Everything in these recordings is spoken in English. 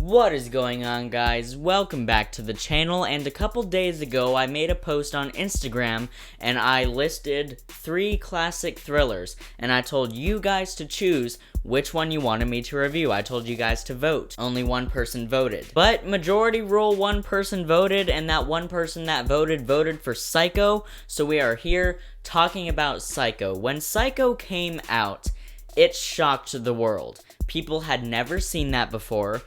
What is going on, guys? Welcome back to the channel, and a couple days ago I made a post on Instagram and I listed 3 classic thrillers, and I told you guys to choose which one you wanted me to review. I told you guys to vote. Only one person voted. But majority rule, one person voted, and that one person that voted for Psycho, so we are here talking about Psycho. When Psycho came out, it shocked the world. People had never seen that before.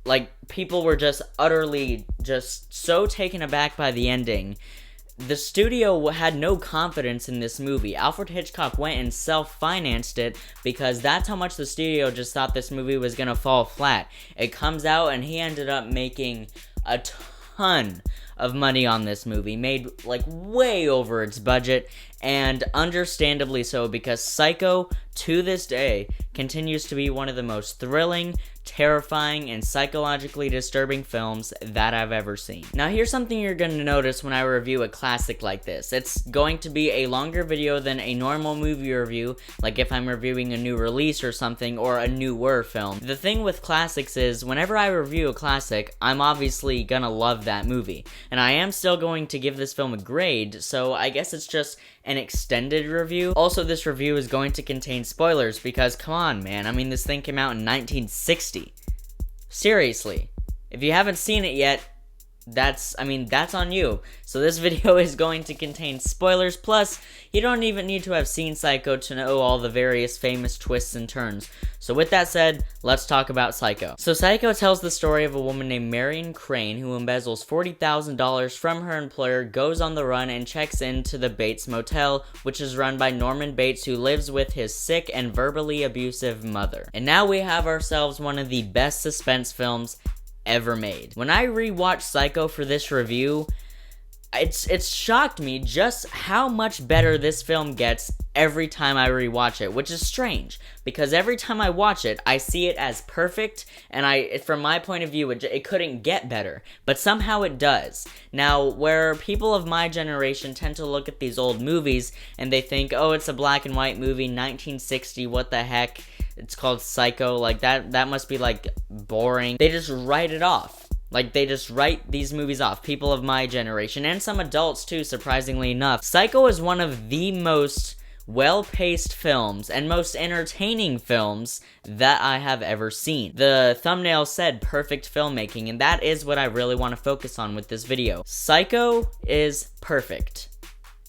Like, people were just utterly so taken aback by the ending. The studio had no confidence in this movie. Alfred Hitchcock went and self-financed it because that's how much the studio just thought this movie was gonna fall flat. It comes out and he ended up making a ton of money on this movie. Made, like, way over its budget, and understandably so, because Psycho, to this day, continues to be one of the most thrilling, terrifying, and psychologically disturbing films that I've ever seen. Now, here's something you're going to notice when I review a classic like this. It's going to be a longer video than a normal movie review, like if I'm reviewing a new release or something, or a newer film. The thing with classics is, whenever I review a classic, I'm obviously gonna love that movie. And I am still going to give this film a grade, so I guess it's just an extended review. Also, this review is going to contain spoilers because, come on, man, I mean, this thing came out in 1960. Seriously. If you haven't seen it yet, that's on you. So this video is going to contain spoilers, plus you don't even need to have seen Psycho to know all the various famous twists and turns. So with that said, let's talk about Psycho. So Psycho tells the story of a woman named Marion Crane who embezzles $40,000 from her employer, goes on the run, and checks into the Bates Motel, which is run by Norman Bates, who lives with his sick and verbally abusive mother. And now we have ourselves one of the best suspense films ever made. When I rewatched Psycho for this review, it's shocked me just how much better this film gets every time I rewatch it, which is strange, because every time I watch it, I see it as perfect, and from my point of view, it couldn't get better, but somehow it does. Now, where people of my generation tend to look at these old movies, and they think, oh, it's a black and white movie, 1960, what the heck, it's called Psycho, like, that must be, like, boring. They just write it off. Like, they just write these movies off, people of my generation, and some adults too, surprisingly enough. Psycho is one of the most well-paced films and most entertaining films that I have ever seen. The thumbnail said perfect filmmaking, and that is what I really want to focus on with this video. Psycho is perfect.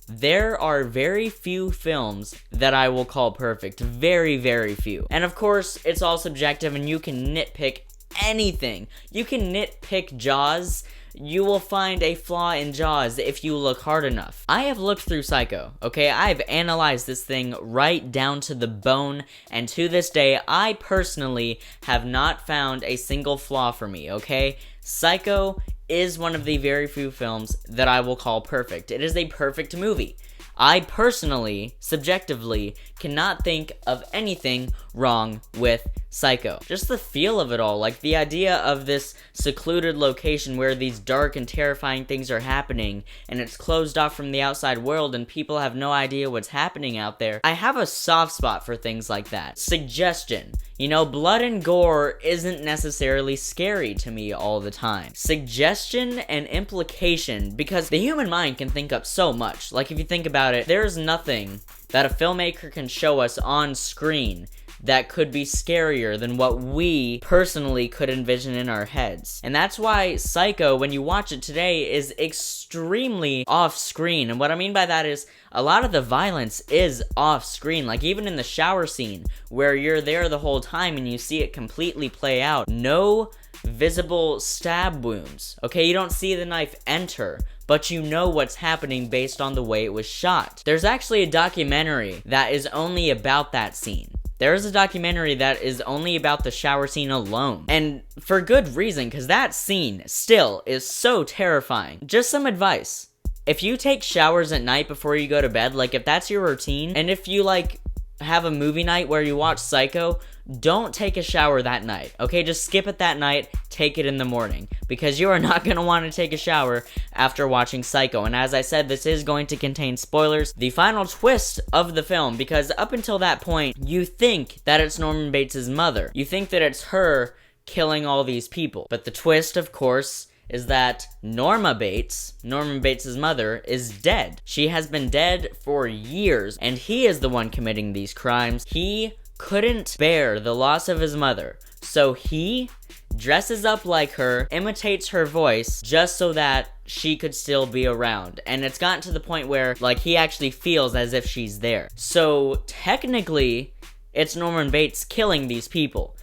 There are very few films that I will call perfect. Very, very few. And of course, it's all subjective and you can nitpick anything. You can nitpick Jaws. You will find a flaw in Jaws if you look hard enough. I have looked through Psycho, okay? I've analyzed this thing right down to the bone, and to this day, I personally have not found a single flaw for me, okay? Psycho is one of the very few films that I will call perfect. It is a perfect movie. I personally, subjectively, cannot think of anything wrong with Psycho. Just the feel of it all, like the idea of this secluded location where these dark and terrifying things are happening, and it's closed off from the outside world and people have no idea what's happening out there. I have a soft spot for things like that. Suggestion. You know, blood and gore isn't necessarily scary to me all the time. Suggestion and implication, because the human mind can think up so much. Like, if you think about it, there's nothing that a filmmaker can show us on screen that could be scarier than what we personally could envision in our heads. And that's why Psycho, when you watch it today, is extremely off-screen. And what I mean by that is, a lot of the violence is off-screen. Like, even in the shower scene, where you're there the whole time and you see it completely play out. No visible stab wounds. Okay, you don't see the knife enter, but you know what's happening based on the way it was shot. There's actually a documentary that is only about that scene. There is a documentary that is only about the shower scene alone. And for good reason, because that scene still is so terrifying. Just some advice. If you take showers at night before you go to bed, like if that's your routine, and if you like have a movie night where you watch Psycho, don't take a shower that night, okay? Just skip it that night, take it in the morning, because you are not going to want to take a shower after watching Psycho. And as I said, this is going to contain spoilers. The final twist of the film, because up until that point, you think that it's Norman Bates' mother. You think that it's her killing all these people. But the twist, of course, is that Norman Bates' mother, is dead. She has been dead for years, and he is the one committing these crimes. He couldn't bear the loss of his mother, so he dresses up like her, imitates her voice, just so that she could still be around. And it's gotten to the point where, like, he actually feels as if she's there. So, technically, it's Norman Bates killing these people.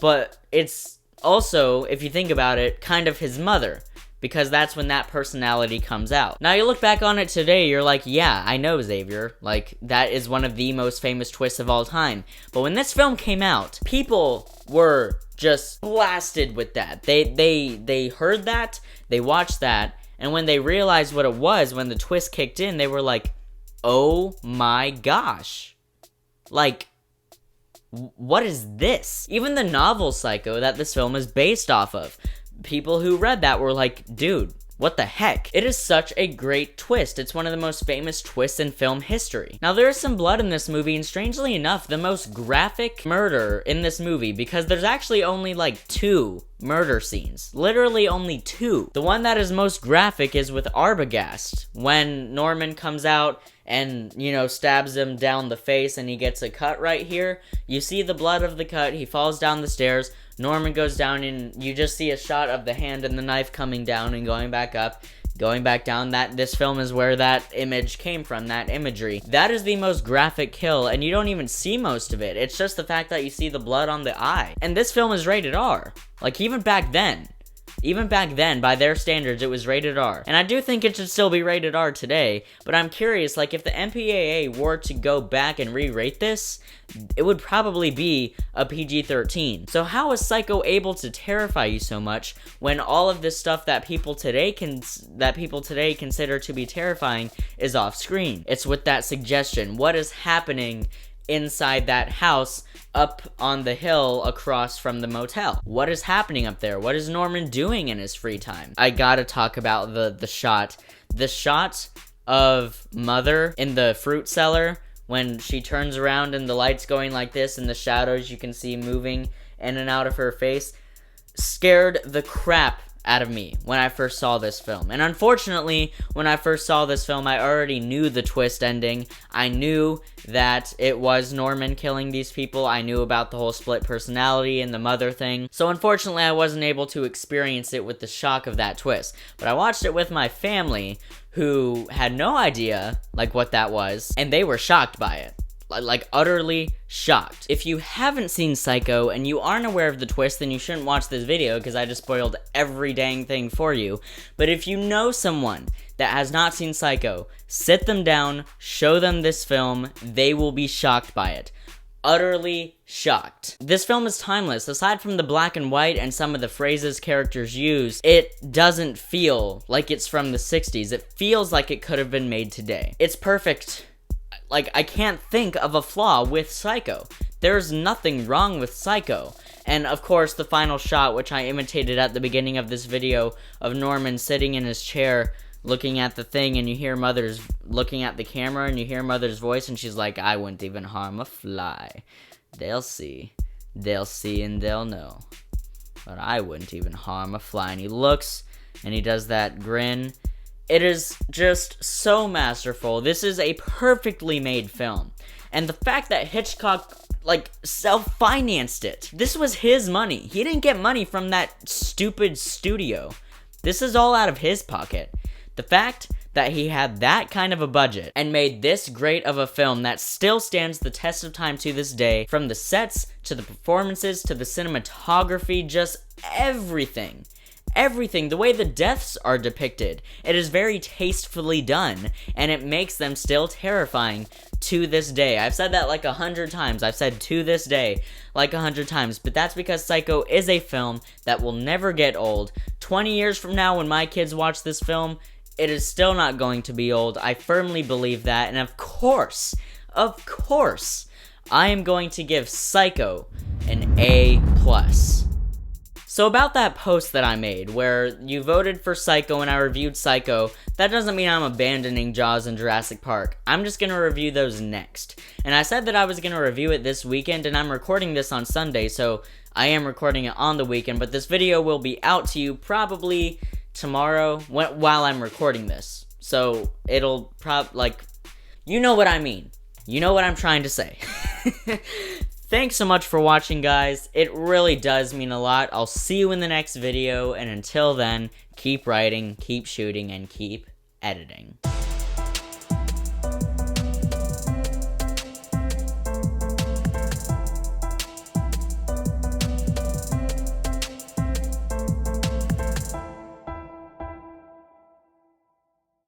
But it's also, if you think about it, kind of his mother, because that's when that personality comes out. Now, you look back on it today, you're like, yeah, I know, Xavier. Like, that is one of the most famous twists of all time. But when this film came out, people were just blasted with that. They heard that, they watched that, and when they realized what it was, when the twist kicked in, they were like, oh my gosh. Like, what is this? Even the novel Psycho that this film is based off of, people who read that were like, dude, what the heck? It is such a great twist. It's one of the most famous twists in film history. Now, there is some blood in this movie, and strangely enough, the most graphic murder in this movie, because there's actually only like 2 murder scenes. Literally only 2. The one that is most graphic is with Arbogast, when Norman comes out and, you know, stabs him down the face and he gets a cut right here. You see the blood of the cut, he falls down the stairs, Norman goes down, and you just see a shot of the hand and the knife coming down and going back up, going back down. This film is where that image came from, that imagery. That is the most graphic kill, and you don't even see most of it. It's just the fact that you see the blood on the eye. And this film is rated R. Like, even back then, by their standards, it was rated R. And I do think it should still be rated R today, but I'm curious, like, if the MPAA were to go back and re-rate this, it would probably be a PG-13. So how is Psycho able to terrify you so much when all of this stuff that people today consider to be terrifying is off screen? It's with that suggestion. What is happening inside that house up on the hill across from the motel? What is happening up there? What is Norman doing in his free time? I gotta talk about the shot of Mother in the fruit cellar when she turns around and the light's going like this and the shadows you can see moving in and out of her face. Scared the crap out of me when I first saw this film. And unfortunately, when I first saw this film, I already knew the twist ending. I knew that it was Norman killing these people. I knew about the whole split personality and the mother thing. So unfortunately, I wasn't able to experience it with the shock of that twist. But I watched it with my family, who had no idea, like, what that was, and they were shocked by it. Like, utterly shocked. If you haven't seen Psycho and you aren't aware of the twist, then you shouldn't watch this video, because I just spoiled every dang thing for you. But if you know someone that has not seen Psycho, sit them down, show them this film, they will be shocked by it. Utterly shocked. This film is timeless. Aside from the black and white and some of the phrases characters use, it doesn't feel like it's from the 60s. It feels like it could have been made today. It's perfect. Like, I can't think of a flaw with Psycho. There's nothing wrong with Psycho. And of course, the final shot, which I imitated at the beginning of this video, of Norman sitting in his chair, looking at the thing, and you hear Mother's looking at the camera, and you hear Mother's voice, and she's like, I wouldn't even harm a fly. They'll see. They'll see and they'll know. But I wouldn't even harm a fly. And he looks, and he does that grin. It is just so masterful. This is a perfectly made film. And the fact that Hitchcock, like, self-financed it. This was his money. He didn't get money from that stupid studio. This is all out of his pocket. The fact that he had that kind of a budget and made this great of a film that still stands the test of time to this day, from the sets to the performances to the cinematography, just everything. Everything, the way the deaths are depicted, it is very tastefully done, and it makes them still terrifying to this day. I've said that like 100 times. I've said to this day like 100 times, but that's because Psycho is a film that will never get old. 20 years from now, when my kids watch this film, it is still not going to be old. I firmly believe that, and of course, I am going to give Psycho an A+. So about that post that I made, where you voted for Psycho and I reviewed Psycho, that doesn't mean I'm abandoning Jaws and Jurassic Park. I'm just gonna review those next. And I said that I was gonna review it this weekend, and I'm recording this on Sunday, so I am recording it on the weekend, but this video will be out to you probably tomorrow while I'm recording this. So it'll you know what I mean. You know what I'm trying to say. Thanks so much for watching, guys. It really does mean a lot. I'll see you in the next video, and until then, keep writing, keep shooting, and keep editing.